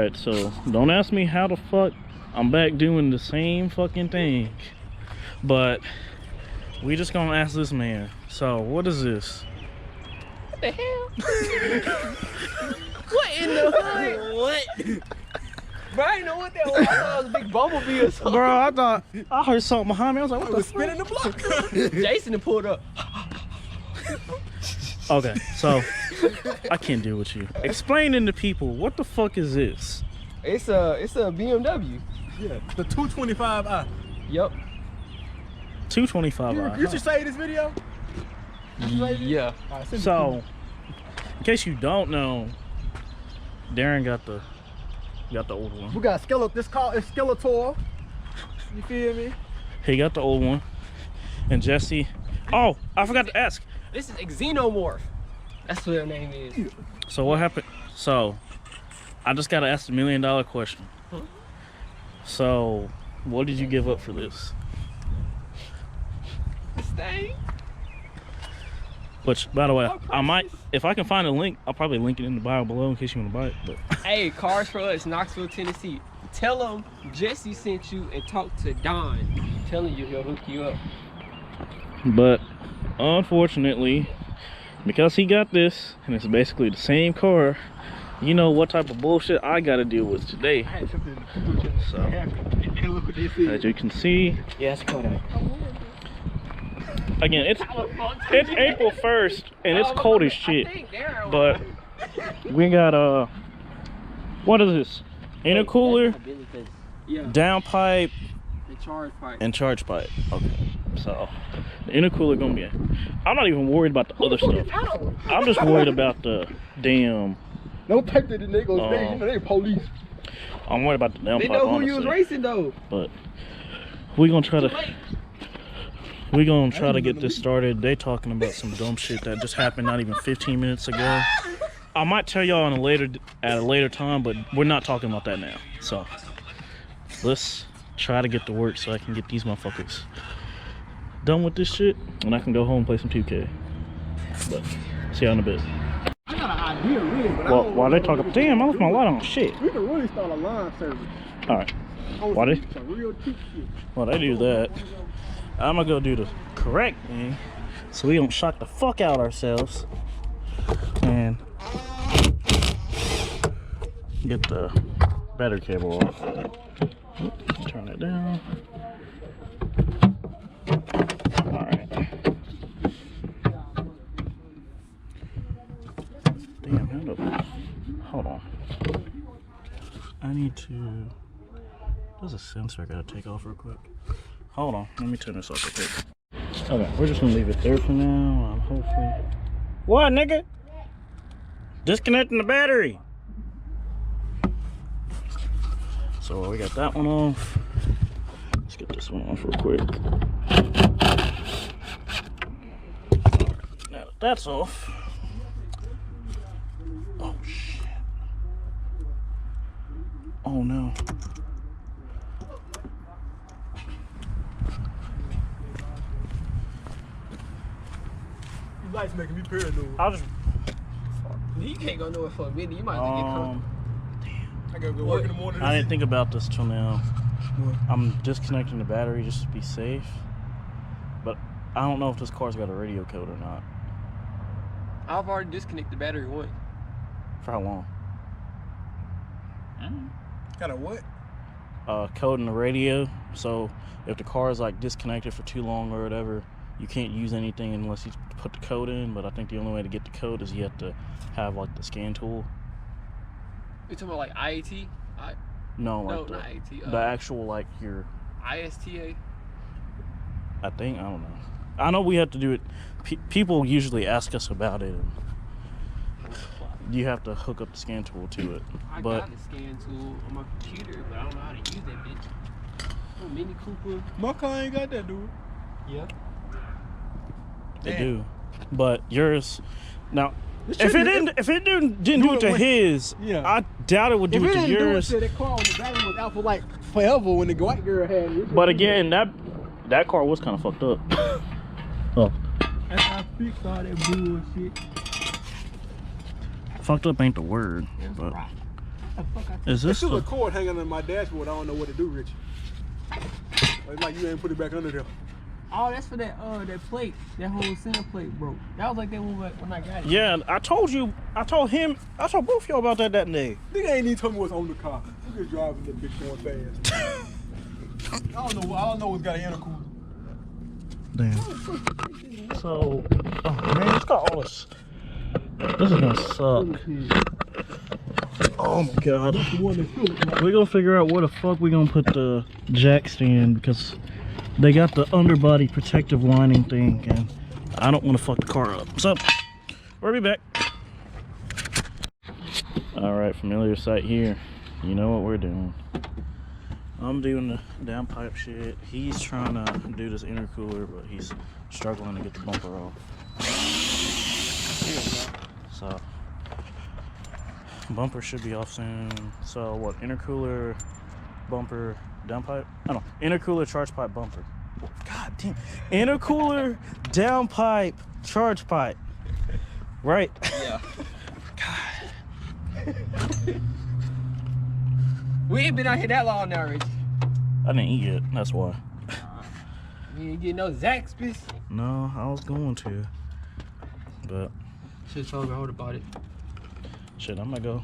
Alright, so don't ask me how the fuck I'm back doing the same fucking thing. But we just gonna ask this man. So what is this? What the hell? What in the hood? What? Bro, I didn't know what that was. I thought it was a big bumblebee or something. Bro, I thought I heard something behind me. I was like, what the fuck? Spinning the block. Jason had pulled up. Okay, so I can't deal with you. Explaining to people, what the fuck is this? It's a BMW. Yeah, the 225i. Yep. 225i. You should say this video. Yeah. Right, So, in case you don't know, Darren got the old one. we got Skeletor. This car is Skeletor. You feel me? He got the old one, and Jessie. Oh, I forgot to ask. This is a Xenomorph. That's what her name is. So what happened? So, I just gotta ask the $1 million question. Huh? So, what did you give up for this? This thing. Which, by the way, I might, if I can find a link, I'll probably link it in the bio below in case you want to buy it. But Hey, Cars for Us, Knoxville, Tennessee. Tell them Jesse sent you and talk to Don. Telling you he'll hook you up. But unfortunately, because he got this, and it's basically the same car, you know what type of bullshit I gotta deal with today. So, as you can see, Yeah, it's Kodak. again, it's April 1st, and it's cold as shit. But we got what is this? Intercooler, Yeah, downpipe, the charge pipe. and charge pipe. Okay, so the intercooler gonna be. I'm not even worried about the other stuff. I'm just worried about the damn. Don't type that in there. They police. I'm worried about the downpipe. They know who you was honestly. racing though. But we're gonna try to get this started. They talking about some dumb shit that just happened not even 15 minutes ago. I might tell y'all at a later time, but we're not talking about that now. So let's try to get to work so I can get these motherfuckers done with this shit, and I can go home and play some 2K. But see y'all in a bit. I got an idea, really. But Well, while they talking, damn, I left my light on. Shit. we can really start a line service. All right. Why they? While they do that, I'm gonna go do the correct thing so we don't shock the fuck out ourselves and get the battery cable off. Oops, turn that down. Alright. Damn, hold on. I need to. There's a sensor I gotta take off real quick. Hold on, let me turn this off real quick. Okay, we're just gonna leave it there for now. Hopefully. What, nigga? Disconnecting the battery. So we got that one off. Let's get this one off real quick. Now that that's off. Oh shit. Oh no. These lights making me paranoid. I'll just. You can't go nowhere for a minute. You might as well get comfortable. I gotta go work in the morning. I didn't think about this till now. What? I'm disconnecting the battery just to be safe. But I don't know if this car's got a radio code or not. I've already disconnected the battery once. For how long? Got a what? Code in the radio. So if the car is like disconnected for too long or whatever, you can't use anything unless you put the code in. But I think the only way to get the code is you have to have like the scan tool. You talking about like IAT? No, No, like not IAT. the actual like your. ISTA. I think, I don't know. I know we have to do it. People usually ask us about it. And you have to hook up the scan tool to it. I But got the scan tool on my computer, but I don't know how to use that bitch. Oh, Mini Cooper. My car ain't got that, dude. Yeah. they Damn. do. But yours now. This If shit it didn't do it to when- his, Yeah. I doubt it would do If it to didn't do it yours. to that car when the battery was out for like forever when the white girl had it. But again, that car was kind of fucked up. Oh, That's how I fixed all that bullshit. fucked up ain't the word, but Is There's this still a the, cord hanging on my dashboard. I don't know what to do, Rich. It's like you ain't put it back under there. Oh, that's for that plate. That whole center plate broke. That was like that one when I got it. yeah, I told you, I told both y'all about that day. Nigga ain't even told me what's on the car. You just driving the bitch going fast. I don't know what's got an intercooler. Damn. So, oh man, it's got all this. This is gonna suck. Oh my god. We're gonna figure out where the fuck we gonna put the jack stand because they got the underbody protective lining thing and I don't want to fuck the car up. So, we'll be back. Alright, familiar sight here. You know what we're doing. I'm doing the downpipe shit. He's trying to do this intercooler, but he's struggling to get the bumper off. So, bumper should be off soon. So what, intercooler, bumper, downpipe? I don't know, intercooler, charge pipe, bumper. God damn. Intercooler, downpipe, charge pipe. Right? Yeah. God. We ain't been out here that long now, Rich. I didn't eat yet, that's why. You ain't getting no Zaxby's. No, I was going to. But Should've told Road about it. shit, I'm gonna go.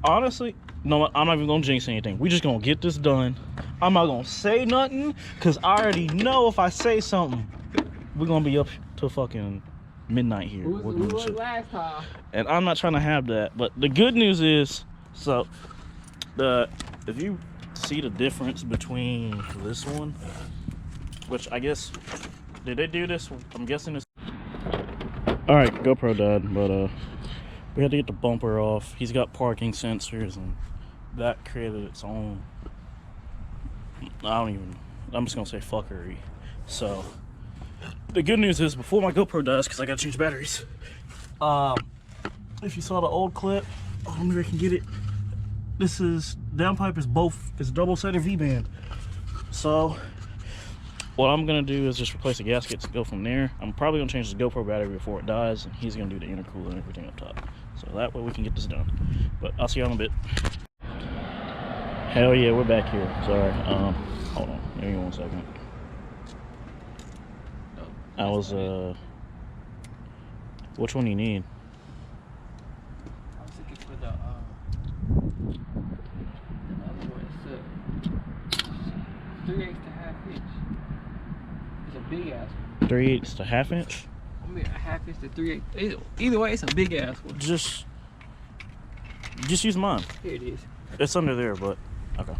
Honestly, no, I'm not even gonna jinx anything. We just gonna get this done. I'm not gonna say nothing, cause I already know if I say something, we're gonna be up till fucking midnight here. Who was Shit. last time? And I'm not trying to have that. But the good news is, so if you see the difference between this one, which I guess, did they do this? I'm guessing it's. All right, GoPro died, but we had to get the bumper off. He's got parking sensors, and that created its own. I'm just gonna say fuckery. So the good news is, before my GoPro dies, because I gotta change batteries. If you saw the old clip, oh, maybe I can get it. This is downpipe is double center V-band. So what I'm gonna do is just replace the gaskets and go from there. I'm probably gonna change the GoPro battery before it dies, and he's gonna do the intercooler and everything up top. So that way we can get this done. But I'll see y'all in a bit. Hell yeah, we're back here. Sorry. Hold on, give me 1 second. I was which one do you need? I was looking for the other one. It's a 3/8 to half inch. It's a big ass one. 3/8 to half inch? I mean, a half inch to 3/8. Either way, it's a big ass one. Just use mine. Here it is. It's under there, but okay.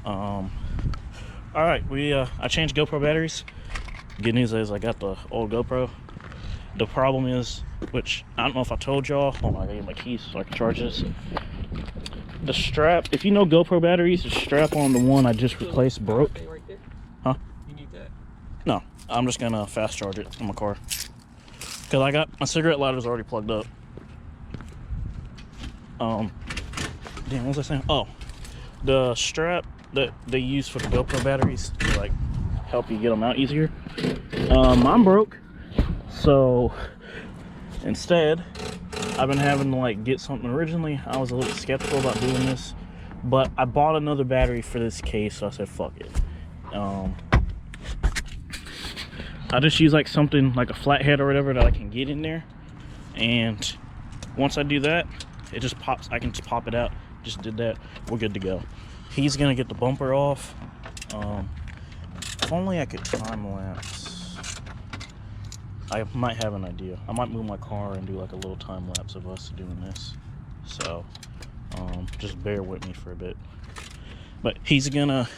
All right, I changed GoPro batteries. Good news is I got the old GoPro. The problem is, which I don't know if I told y'all. Hold on, I got my keys so I can charge this. The strap, if you know GoPro batteries, the strap on the one I just replaced broke. Right there. Huh? You need that. No, I'm just gonna fast charge it in my car. Cause I got my cigarette lighter's already plugged up. Damn, what was I saying? Oh, the strap that they use for the GoPro batteries to like help you get them out easier. Mine broke, so instead I've been having to like get something. Originally I was a little skeptical about doing this, but I bought another battery for this case, so I said fuck it. I just use like something like a flathead or whatever that I can get in there, and once I do that, it just pops. I can just pop it out. Just did that. We're good to go. He's gonna get the bumper off. If only I could time lapse. I might have an idea. I might move my car and do like a little time lapse of us doing this. So just bear with me for a bit. But he's gonna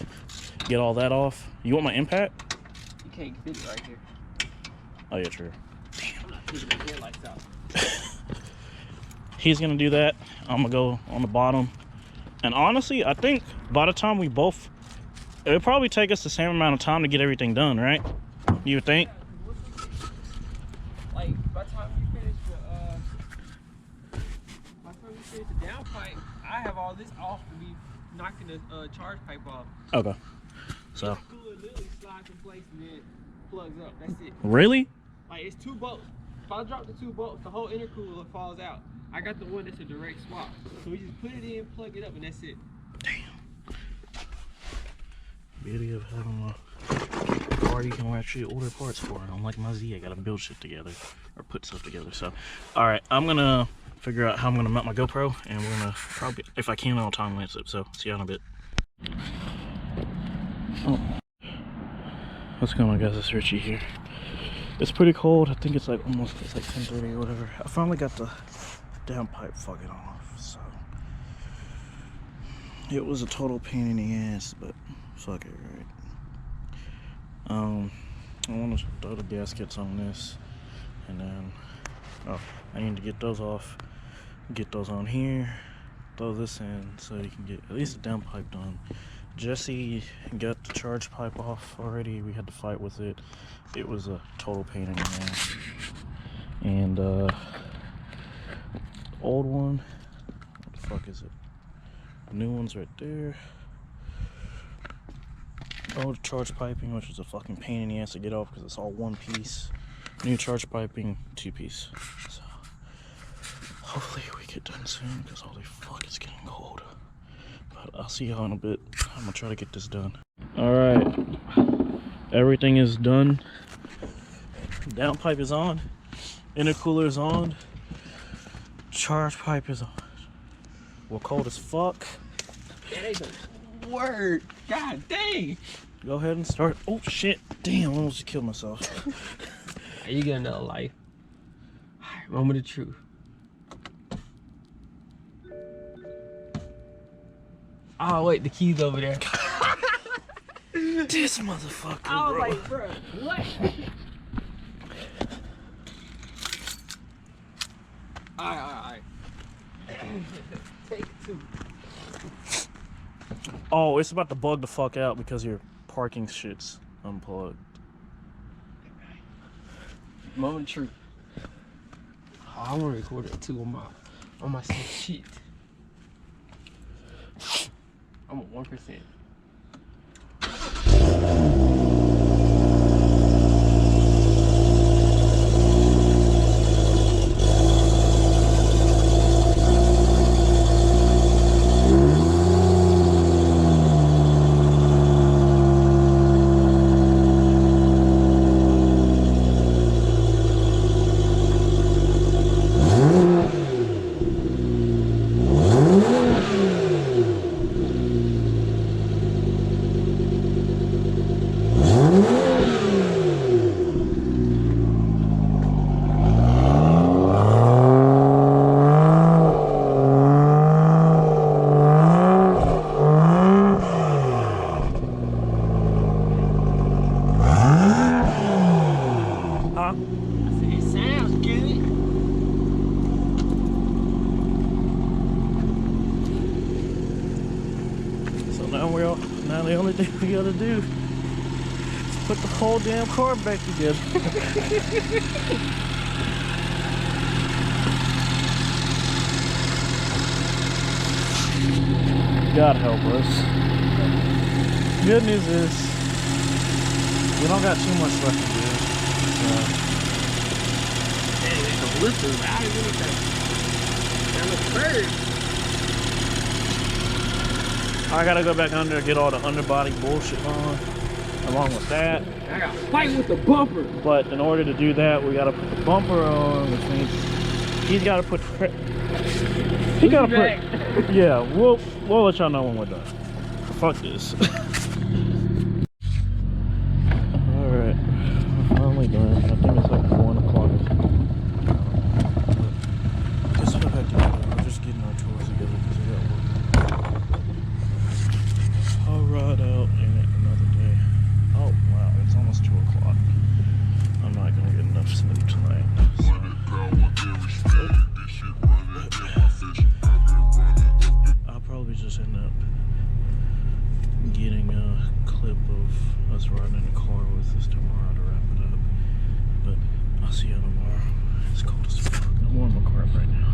get all that off. You want my impact? You can't fit it right here. Oh yeah, true. I'm not taking the headlights out. He's gonna do that. I'm gonna go on the bottom. And honestly, I think by the time we both, it'll probably take us the same amount of time to get everything done, right? You would think? Like, by the time you finish the downpipe, I have all this off to be knocking the charge pipe off. Okay. So. The cooler literally slides in place and then plugs up. That's it. Really? Like, it's 2 bolts. If I drop the 2 bolts, the whole intercooler falls out. I got the one that's a direct swap. So we just put it in, plug it up, and that's it. Damn. Beauty of having a car you can actually order parts for. Unlike my Z, I gotta build shit together or put stuff together. So, all right, I'm gonna figure out how I'm gonna mount my GoPro, and we're gonna probably, if I can, I'll time lapse it. So, see you in a bit. Oh. What's going on, guys? It's Richie here. It's pretty cold. I think it's like almost, it's like 10:30 or whatever. I finally got the downpipe fucking off, so it was a total pain in the ass, but fuck it, right? I want to throw the gaskets on this, and then I need to get those off, get those on here, throw this in, so you can get at least the downpipe done. Jessie got the charge pipe off already. We had to fight with it. It was a total pain in the ass. And old one, what the fuck is it? The new one's right there. Old charge piping, which is a fucking pain in the ass to get off because it's all one piece. New charge piping, 2-piece. So hopefully we get done soon because holy fuck, it's getting cold. But I'll see y'all in a bit. I'm gonna try to get this done. All right, everything is done. Downpipe is on. Intercooler is on. Charge pipe is on. We're cold as fuck. That ain't the word. God dang. Go ahead and start. Oh shit! Damn, I almost just killed myself. You get another life. Alright, moment of truth. Oh wait, the key's over there. This motherfucker, I was bro. like, bro, what? Alright. Take 2. Oh, it's about to bug the fuck out because your parking shit's unplugged. Moment of truth. Oh, I want to record it too on my shit. I'm at 1%. Now the only thing we gotta do is put the whole damn car back together. God help us. Good news is we don't got too much left to do. Dang, there's some lifters. I didn't look at that. That looks bird. I gotta go back under and get all the underbody bullshit on. Along with that, I gotta fight with the bumper. but in order to do that, we gotta put the bumper on, which means he's gotta put. He gotta put. Yeah, we'll let y'all know when we're done. Fuck this. All right, we're finally done. I think it's like 1 o'clock. Let's go back together. We're just getting our tours together because we got work. I'll ride out in another day. Oh wow, it's almost 2 o'clock. I'm not gonna get enough sleep tonight. So. I'll probably just end up getting a clip of us riding in the car with us tomorrow to wrap it up. But I'll see you tomorrow. It's cold as fuck. I'm warm my car right now.